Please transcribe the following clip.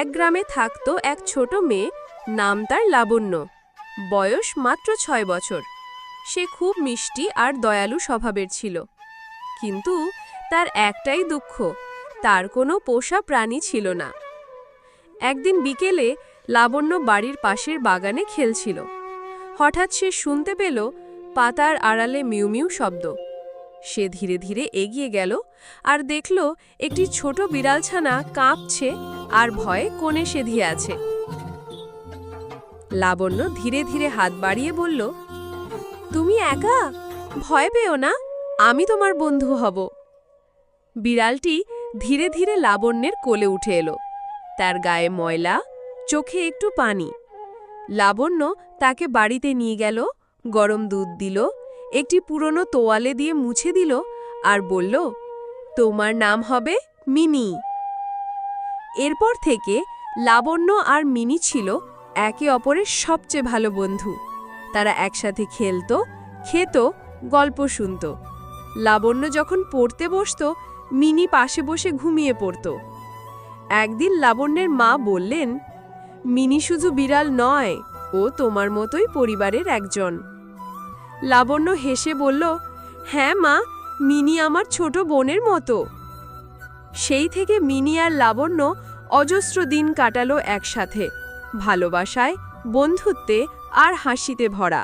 এক গ্রামে থাকতো এক ছোট মেয়ে, নাম তার লাবণ্য। বয়স মাত্র ৬ বছর। সে খুব মিষ্টি আর দয়ালু স্বভাবের ছিল। কিন্তু তার একটাই দুঃখ, তার কোনো পোষা প্রাণী ছিল না। একদিন বিকেলে লাবণ্য বাড়ির পাশের বাগানে খেলছিল। হঠাৎ সে শুনতে পেল পাতার আড়ালে মিউ মিউ শব্দ। সে ধীরে ধীরে এগিয়ে গেল আর দেখল একটি ছোট বিড়ালছানা কাঁপছে আর ভয়ে কোণে সেধিয়ে আছে। লাবণ্য ধীরে ধীরে হাত বাড়িয়ে বলল, তুমি একা? ভয় পেও না, আমি তোমার বন্ধু হব। বিড়ালটি ধীরে ধীরে লাবণ্যের কোলে উঠে এলো। তার গায়ে ময়লা, চোখে একটু পানি। লাবণ্য তাকে বাড়িতে নিয়ে গেল, গরম দুধ দিল, একটি পুরনো তোয়ালে দিয়ে মুছে দিল আর বলল, তোমার নাম হবে মিনি। এরপর থেকে লাবণ্য আর মিনি ছিল একে অপরের সবচেয়ে ভালো বন্ধু। তারা একসাথে খেলতো, খেত, গল্প শুনত। লাবণ্য যখন পড়তে বসত, মিনি পাশে বসে ঘুমিয়ে পড়ত। একদিন লাবণ্যের মা বললেন, মিনি শুধু বিড়াল নয়, ও তোমার মতোই পরিবারের একজন। লাবণ্য হেসে বলল, হ্যাঁ মা, মিনি আমার ছোট বোনের মতো। সেই থেকে মিনি আর লাবণ্য অজস্র দিন কাটালো একসাথে, ভালোবাসায়, বন্ধুত্বে আর হাসিতে ভরা।